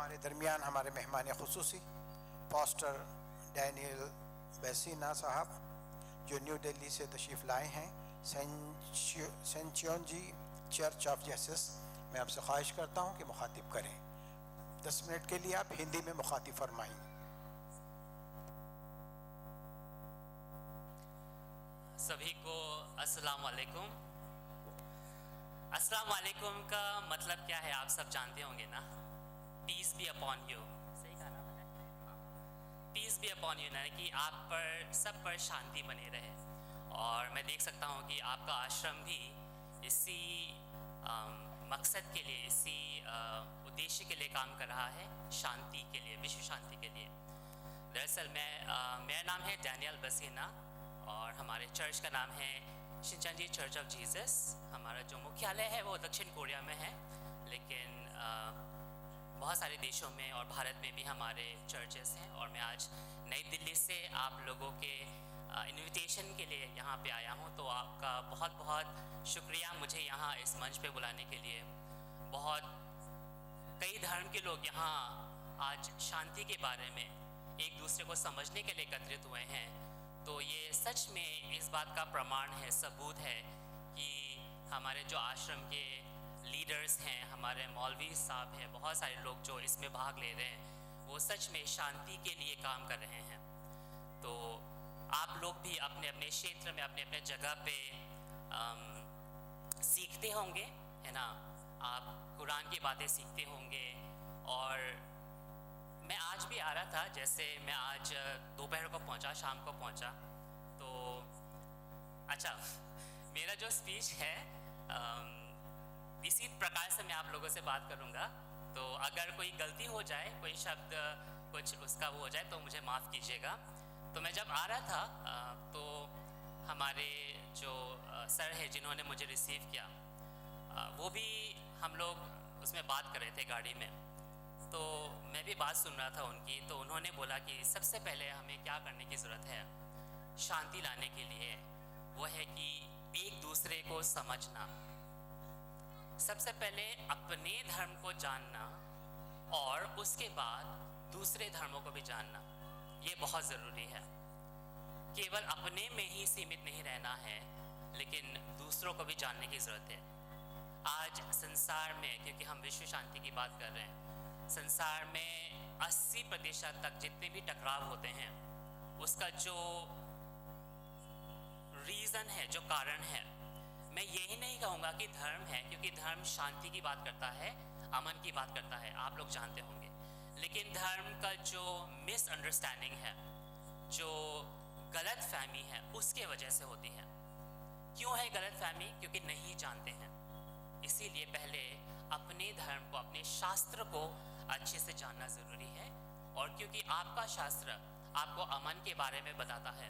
हमारे दरमियान हमारे मेहमान खुसूसी पास्टर डैनियल बेसीना साहब जो न्यू दिल्ली से तशरीफ़ लाए हैं, सेंचियोंजी चर्च ऑफ जेसस। मैं आपसे ख्वाहिश करता हूं कि मुखातिब करें। 10 मिनट के लिए आप हिंदी में मुखातिब फरमाएं। सभी को अस्सलाम वालेकुम। अस्सलाम वालेकुम का मतलब क्या है आप सब जानते होंगे ना। पीस बी अपॉन यू, सही कहा ना मैंने? पीस बी अपॉन यू, ना कि आप पर सब पर शांति बने रहे। और मैं देख सकता हूँ कि आपका आश्रम भी इसी मकसद के लिए, इसी उद्देश्य के लिए काम कर रहा है, शांति के लिए, विश्व शांति के लिए। दरअसल मेरा नाम है डैनियल बेसीना और हमारे चर्च का नाम है शिनचेंजी चर्च ऑफ जीसस। हमारा जो मुख्यालय है वो दक्षिण कोरिया में है, लेकिन बहुत सारे देशों में और भारत में भी हमारे चर्चेस हैं। और मैं आज नई दिल्ली से आप लोगों के इनविटेशन के लिए यहाँ पे आया हूँ। तो आपका बहुत बहुत शुक्रिया मुझे यहाँ इस मंच पे बुलाने के लिए। बहुत कई धर्म के लोग यहाँ आज शांति के बारे में एक दूसरे को समझने के लिए एकत्रित हुए हैं। तो ये सच में इस बात का प्रमाण है, सबूत है कि हमारे जो आश्रम के लीडर्स हैं, हमारे मौलवी साहब हैं, बहुत सारे लोग जो इसमें भाग ले रहे हैं, वो सच में शांति के लिए काम कर रहे हैं। तो आप लोग भी अपने अपने क्षेत्र में, अपने अपने जगह पे सीखते होंगे, है ना। आप कुरान की बातें सीखते होंगे। और मैं आज भी आ रहा था, जैसे मैं आज दोपहर को पहुंचा, शाम को पहुंचा, तो अच्छा मेरा जो स्पीच है इसी प्रकार से मैं आप लोगों से बात करूंगा। तो अगर कोई गलती हो जाए, कोई शब्द कुछ उसका वो हो जाए तो मुझे माफ़ कीजिएगा। तो मैं जब आ रहा था तो हमारे जो सर है जिन्होंने मुझे रिसीव किया, वो भी हम लोग उसमें बात कर रहे थे गाड़ी में। तो मैं भी बात सुन रहा था उनकी। तो उन्होंने बोला कि सबसे पहले हमें क्या करने की ज़रूरत है शांति लाने के लिए, वो है कि एक दूसरे को समझना। सबसे पहले अपने धर्म को जानना और उसके बाद दूसरे धर्मों को भी जानना, ये बहुत ज़रूरी है। केवल अपने में ही सीमित नहीं रहना है, लेकिन दूसरों को भी जानने की ज़रूरत है। आज संसार में, क्योंकि हम विश्व शांति की बात कर रहे हैं, संसार में 80% तक जितने भी टकराव होते हैं, उसका जो रीज़न है, जो कारण है, मैं यही नहीं कहूँगा कि धर्म है, क्योंकि धर्म शांति की बात करता है, अमन की बात करता है, आप लोग जानते होंगे। लेकिन धर्म का जो मिसअंडरस्टैंडिंग है, जो गलत फहमी है, उसके वजह से होती है। क्यों है गलत फहमी? क्योंकि नहीं जानते हैं। इसीलिए पहले अपने धर्म को, अपने शास्त्र को अच्छे से जानना ज़रूरी है। और क्योंकि आपका शास्त्र आपको अमन के बारे में बताता है,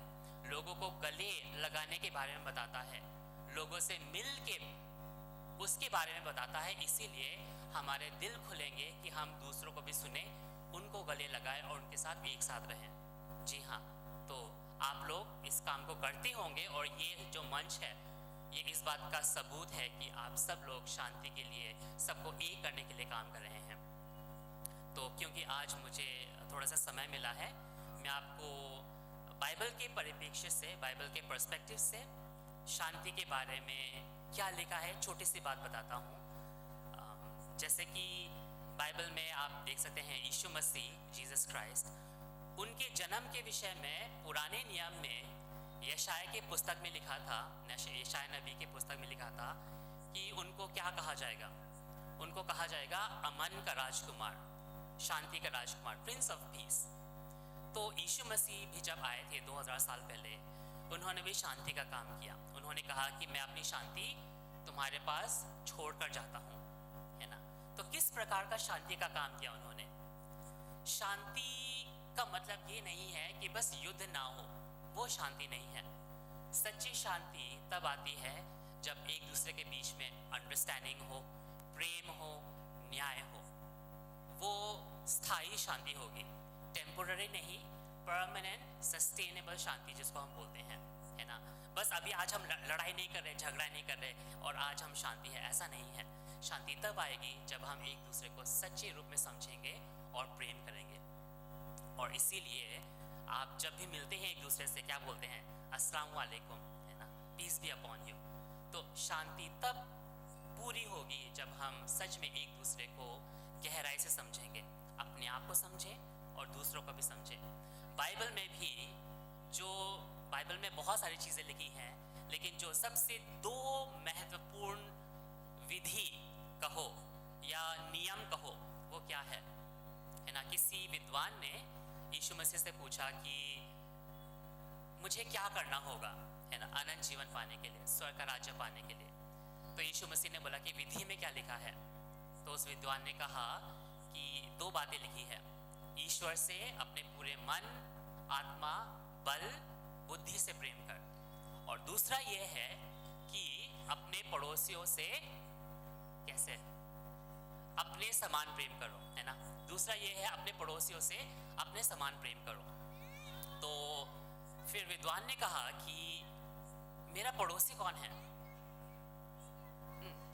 लोगों को गले लगाने के बारे में बताता है, लोगों से मिल के उसके बारे में बताता है, इसीलिए हमारे दिल खुलेंगे कि हम दूसरों को भी सुने, उनको गले लगाएं और उनके साथ एक साथ रहें। जी हाँ, तो आप लोग इस काम को करते होंगे और ये जो मंच है, ये इस बात का सबूत है कि आप सब लोग शांति के लिए, सबको एक करने के लिए काम कर रहे हैं। तो क्योंकि आज मुझे थोड़ा सा समय मिला है, मैं आपको बाइबल के परिप्रेक्ष्य से, बाइबल के पर्सपेक्टिव से शांति के बारे में क्या लिखा है, छोटी सी बात बताता हूँ। जैसे कि बाइबल में आप देख सकते हैं यीशु मसीह, जीसस क्राइस्ट, उनके जन्म के विषय में पुराने नियम में यशाया के पुस्तक में लिखा था, यशाया नबी के पुस्तक में लिखा था कि उनको क्या कहा जाएगा? उनको कहा जाएगा अमन का राजकुमार, शांति का राजकुमार, प्रिंस ऑफ पीस। तो यीशु मसीह भी जब आए थे 2000 साल पहले, उन्होंने भी शांति का काम किया। उन्होंने कहा कि मैं अपनी शांति तुम्हारे पास छोड़कर जाता हूँ, है ना। तो किस प्रकार का शांति का काम किया उन्होंने? शांति का मतलब ये नहीं है कि बस युद्ध ना हो, वो शांति नहीं है। सच्ची शांति तब आती है जब एक दूसरे के बीच में अंडरस्टैंडिंग हो, प्रेम हो, न्याय हो। वो स्थायी शांति होगी, टेम्पोररी नहीं, परमानेंट सस्टेनेबल शांति जिसको हम बोलते हैं, है ना। बस अभी आज हम लड़ाई नहीं कर रहे, झगड़ा नहीं कर रहे और आज हम शांति है, ऐसा नहीं है। शांति तब आएगी जब हम एक दूसरे को सच्चे रूप में समझेंगे और प्रेम करेंगे। और इसीलिए आप जब भी मिलते हैं एक दूसरे से क्या बोलते हैं, अस्सलाम वालेकुम, है ना, पीस बी अपॉन यू। तो शांति तब पूरी होगी जब हम सच में एक दूसरे को गहराई से समझेंगे, अपने आप को समझें और दूसरों को भी समझें। बाइबल में भी बाइबल में बहुत सारी चीज़ें लिखी हैं, लेकिन जो सबसे दो महत्वपूर्ण विधि कहो या नियम कहो वो क्या है ना। किसी विद्वान ने यीशु मसीह से पूछा कि मुझे क्या करना होगा, है ना, अनंत जीवन पाने के लिए, स्वर्ग का राज्य पाने के लिए। तो यीशु मसीह ने बोला कि विधि में क्या लिखा है। तो उस विद्वान ने कहा कि दो बातें लिखी है, ईश्वर से अपने पूरे मन, आत्मा, बल, बुद्धि से प्रेम कर, और दूसरा ये है कि अपने पड़ोसियों से कैसे, अपने समान प्रेम करो, है ना। दूसरा ये है अपने पड़ोसियों से अपने समान प्रेम करो। तो फिर विद्वान ने कहा कि मेरा पड़ोसी कौन है।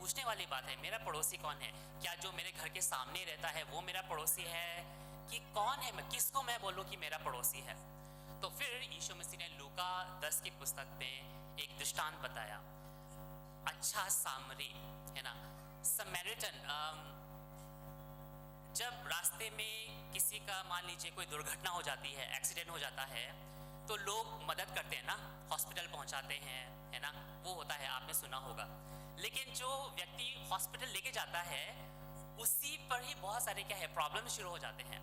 पूछने वाली बात है, मेरा पड़ोसी कौन है? क्या जो मेरे घर के सामने रहता है वो मेरा पड़ोसी है, कि कौन है, मैं किसको मैं बोलूं कि मेरा पड़ोसी है। तो फिर यीशु मसीह ने लूका 10 की पुस्तक में एक दृष्टांत बताया, अच्छा सामरी, है ना, समैरिटन। जब रास्ते में किसी का मान लीजिए कोई दुर्घटना हो जाती है, एक्सीडेंट हो जाता है, तो लोग मदद करते हैं ना, हॉस्पिटल पहुंचाते हैं, है ना, वो होता है, आपने सुना होगा। लेकिन जो व्यक्ति हॉस्पिटल लेके जाता है उसी पर ही बहुत सारे क्या है प्रॉब्लम शुरू हो जाते हैं,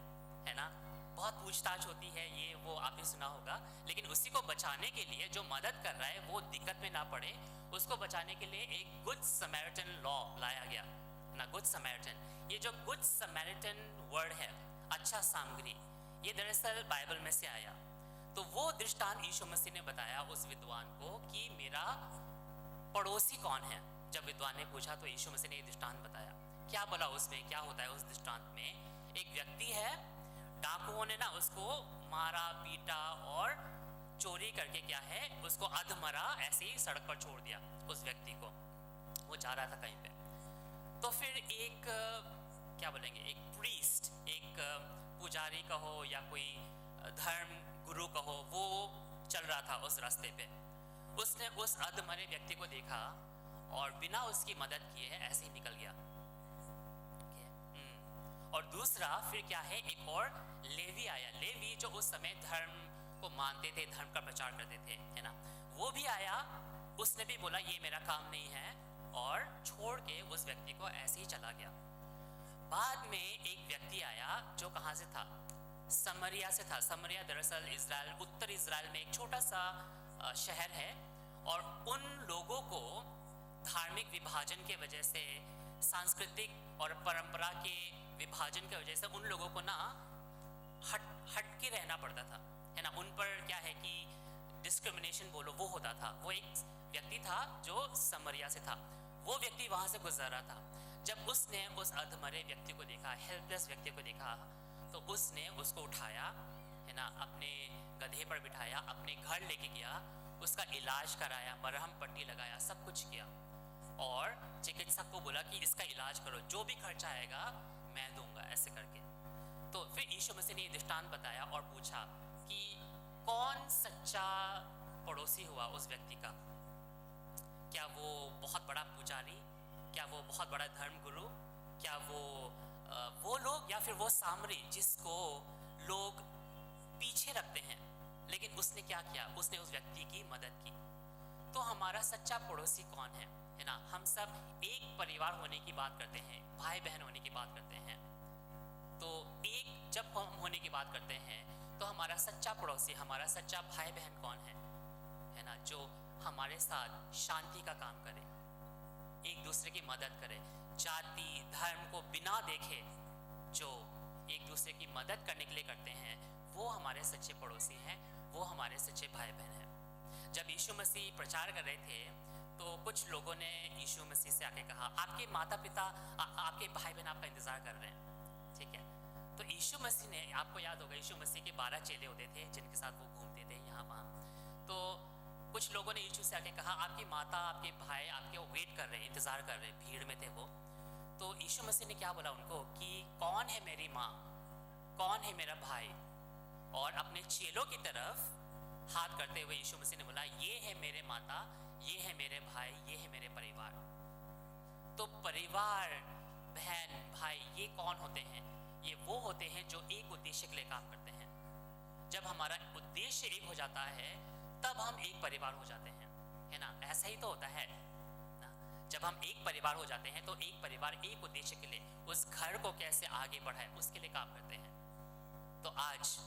है ना, बहुत पूछताछ होती है, ये वो आपने सुना होगा। लेकिन उसी को बचाने के लिए जो मदद कर रहा है वो दिक्कत में ना पड़े, उसको बचाने के लिए एक गुड समैरिटन लॉ लाया गया ना, गुड समैरिटन। ये जो गुड समैरिटन वर्ड है, अच्छा सामग्री, ये दरअसल बाइबल में से आया। तो वो दृष्टांत यीशु मसीह ने बताया उस विद्वान को कि मेरा पड़ोसी कौन है। जब विद्वान ने पूछा तो यीशु मसीह ने ये दृष्टांत बताया। क्या बोला उसमें, क्या होता है उस दृष्टांत में, एक व्यक्ति है, डाकुओं ने ना उसको मारा पीटा और चोरी करके क्या है उसको अधमरा ऐसे ही सड़क पर छोड़ दिया उस व्यक्ति को, वो जा रहा था कहीं पे। तो फिर एक क्या बोलेंगे, एक प्रीस्ट, एक पुजारी कहो या कोई धर्म गुरु कहो, वो चल रहा था उस रास्ते पे। उसने उस अधमरे व्यक्ति को देखा और बिना उसकी मदद किए ऐसे ही निकल गया। और दूसरा फिर क्या है, एक और लेवी आया। लेवी जो उस समय धर्म को मानते थे, धर्म का प्रचार करते थे, है ना, वो भी आया। उसने भी बोला ये मेरा काम नहीं है और छोड़ के उस व्यक्ति को ऐसे ही चला गया। बाद में एक व्यक्ति आया जो कहाँ से था, समरिया से था। समरिया दरअसल इजराइल, उत्तर इजराइल में एक छोटा सा शहर है। और उन लोगों को धार्मिक विभाजन के वजह से, सांस्कृतिक और परंपरा के विभाजन की वजह से उन लोगों को ना हट के रहना पड़ता था, है ना। उन पर क्या है कि डिस्क्रिमिनेशन बोलो वो होता था। वो एक व्यक्ति था जो समरिया से था, वो व्यक्ति वहाँ से गुजर रहा था। जब उसने उस अधमरे व्यक्ति को देखा, हेल्पलेस व्यक्ति को देखा, तो उसने उसको उठाया, है ना, अपने गधे पर बिठाया, अपने घर लेके गया, उसका इलाज कराया, मरहम पट्टी लगाया, सब कुछ किया। और चिकित्सक को बोला कि इसका इलाज करो, जो भी खर्चा आएगा मैं दूंगा, ऐसे करके। तो फिर यीशु मसीह ने ये दृष्टांत बताया और पूछा कि कौन सच्चा पड़ोसी हुआ उस व्यक्ति का। क्या वो बहुत बड़ा पुजारी, क्या वो बहुत बड़ा धर्म गुरु, क्या वो लोग, या फिर वो सामरी जिसको लोग पीछे रखते हैं। लेकिन उसने क्या किया, उसने उस व्यक्ति की मदद की। तो हमारा सच्चा पड़ोसी कौन है ना। हम सब एक परिवार होने की बात करते हैं, भाई बहन होने की बात करते हैं। तो एक जब हम होने की बात करते हैं तो हमारा सच्चा पड़ोसी, हमारा सच्चा भाई बहन कौन है ना, जो हमारे साथ शांति का काम करे, एक दूसरे की मदद करे, जाति धर्म को बिना देखे जो एक दूसरे की मदद करने के लिए करते हैं, वो हमारे सच्चे पड़ोसी हैं, वो हमारे सच्चे भाई बहन हैं। जब यीशु मसीह प्रचार कर रहे थे तो कुछ लोगों ने यीशु मसीह से आके कहा, आपके माता पिता, आपके भाई बहन आपका इंतजार कर रहे हैं, ठीक है। तो यीशु मसीह ने, आपको याद होगा यीशु मसीह के 12 चेले होते थे जिनके साथ वो घूमते थे यहाँ वहाँ। तो कुछ लोगों ने यीशु से आके कहा, आपकी माता, आपके भाई आपके वेट कर रहे हैं, इंतजार कर रहे हैं, भीड़ में थे वो। तो यीशु मसीह ने क्या बोला उनको कि कौन है मेरी माँ कौन है मेरा भाई, और अपने चेलों की तरफ हाथ करते हुए यीशु मसीह ने बोला, ये है मेरे माता, ये है मेरे भाई, ये है मेरे परिवार। तो परिवार, बहन, भाई, ये कौन होते हैं? ये वो होते हैं जो एक उद्देश्य के लिए काम करते हैं। जब हमारा उद्देश्य एक हो जाता है तब हम एक परिवार हो जाते हैं, है ना? ऐसा ही तो होता है ना? जब हम एक परिवार हो जाते हैं तो एक परिवार एक उद्देश्य के लिए उस घर को कैसे आगे बढ़ाए उसके लिए काम करते हैं। तो आज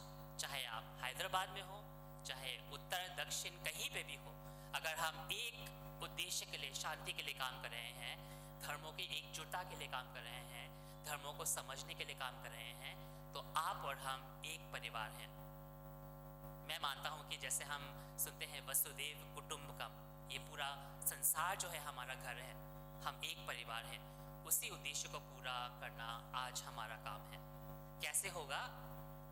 चाहे आप हैदराबाद में हो, चाहे उत्तर दक्षिण कहीं पे भी हो, अगर हम एक उद्देश्य के लिए, शांति के लिए काम कर रहे हैं, धर्मों की एकजुटता के लिए काम कर रहे हैं, धर्मों को समझने के लिए काम कर रहे हैं, तो आप और हम एक परिवार हैं। मैं मानता हूं कि जैसे हम सुनते हैं वसुदेव कुटुंबकम, ये पूरा संसार जो है हमारा घर है, हम एक परिवार हैं, उसी उद्देश्य को पूरा करना आज हमारा काम है। कैसे होगा?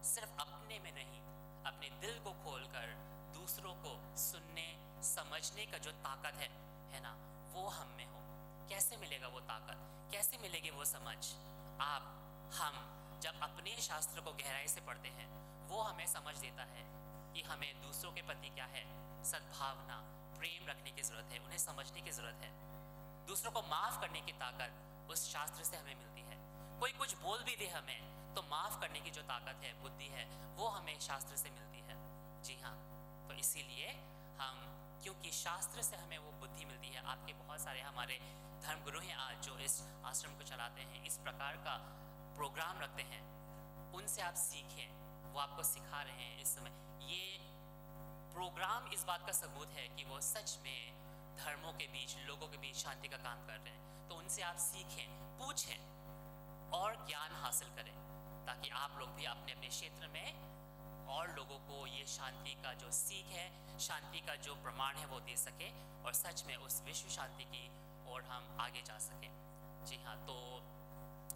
सिर्फ अपने में नहीं, अपने दिल को खोलकर दूसरों को सुनने समझने का जो ताकत है ना, वो हम में हो। कैसे मिलेगा वो ताकत, कैसे मिलेगी वो समझ? हम जब अपने शास्त्र को गहराई से पढ़ते हैं, वो हमें समझ देता है कि हमें दूसरों के प्रति क्या है, सद्भावना, प्रेम रखने की जरूरत है, उन्हें समझने की जरूरत है। दूसरों को माफ करने की ताकत उस शास्त्र से हमें मिलती है। कोई कुछ बोल भी दे हमें, तो माफ करने की जो ताकत है, बुद्धि है, वो हमें शास्त्र से मिलती है। जी हाँ, तो इसीलिए हम, क्योंकि शास्त्र से हमें वो बुद्धि मिलती है। आपके बहुत सारे हमारे धर्मगुरु हैं आज जो इस आश्रम को चलाते हैं, इस प्रकार का प्रोग्राम रखते हैं, उनसे आप सीखें, वो आपको सिखा रहे हैं। इस समय ये प्रोग्राम इस बात का सबूत है कि वो सच में धर्मों के बीच, लोगों के बीच शांति का काम कर रहे हैं। तो उनसे आप सीखें, पूछें और ज्ञान हासिल करें, ताकि आप लोग भी अपने अपने क्षेत्र में और लोगों को ये शांति का जो सीख है, शांति का जो प्रमाण है, वो दे सके और सच में उस विश्व शांति की ओर हम आगे जा सकें। जी हाँ, तो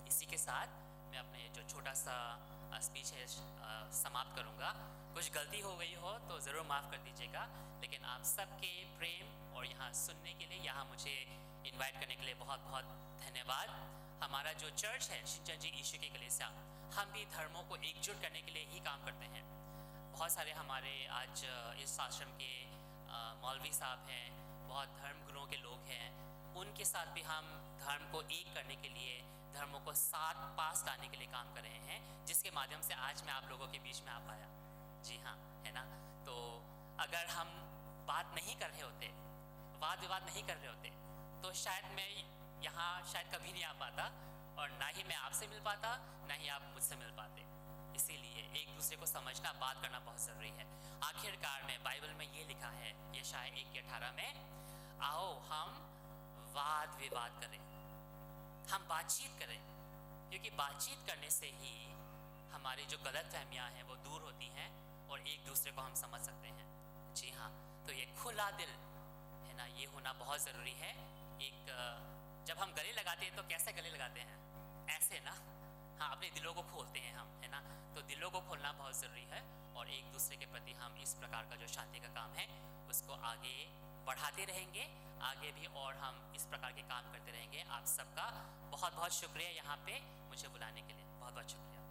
इसी के साथ मैं अपने जो छोटा सा स्पीच है समाप्त करूँगा। कुछ गलती हो गई हो तो ज़रूर माफ़ कर दीजिएगा, लेकिन आप सबके प्रेम और यहाँ सुनने के लिए, यहाँ मुझे इनवाइट करने के लिए बहुत बहुत धन्यवाद। हमारा जो चर्च है शिनचन जी ईशु की कलीसिया, हम भी धर्मों को एकजुट करने के लिए ही काम करते हैं। बहुत सारे हमारे आज इस आश्रम के मौलवी साहब हैं, बहुत धर्म गुरुओं के लोग हैं, उनके साथ भी हम धर्म को एक करने के लिए, धर्मों को साथ पास लाने के लिए काम कर रहे हैं, जिसके माध्यम से आज मैं आप लोगों के बीच में आ पाया। जी हाँ, है ना? तो अगर हम बात नहीं कर रहे होते, वाद विवाद नहीं कर रहे होते, तो शायद मैं यहाँ शायद कभी नहीं आ पाता, और ना ही मैं आपसे मिल पाता, ना ही आप मुझसे मिल पाते। इसीलिए एक दूसरे को समझना, बात करना बहुत ज़रूरी है। आखिरकार में बाइबल में ये लिखा है, यशायाह 1:18 में, आओ हम वाद विवाद करें, हम बातचीत करें, क्योंकि बातचीत करने से ही हमारी जो गलतफहमियां हैं वो दूर होती हैं और एक दूसरे को हम समझ सकते हैं। जी हाँ, तो ये खुला दिल है ना, ये होना बहुत ज़रूरी है। एक जब हम गले लगाते हैं तो कैसे गले लगाते हैं? ऐसे ना, हाँ, अपने दिलों को खोलते हैं हम, है ना? तो दिलों को खोलना बहुत ज़रूरी है, और एक दूसरे के प्रति हम इस प्रकार का जो शांति का काम है उसको आगे बढ़ाते रहेंगे, आगे भी और हम इस प्रकार के काम करते रहेंगे। आप सबका बहुत बहुत शुक्रिया यहाँ पे मुझे बुलाने के लिए, बहुत बहुत शुक्रिया।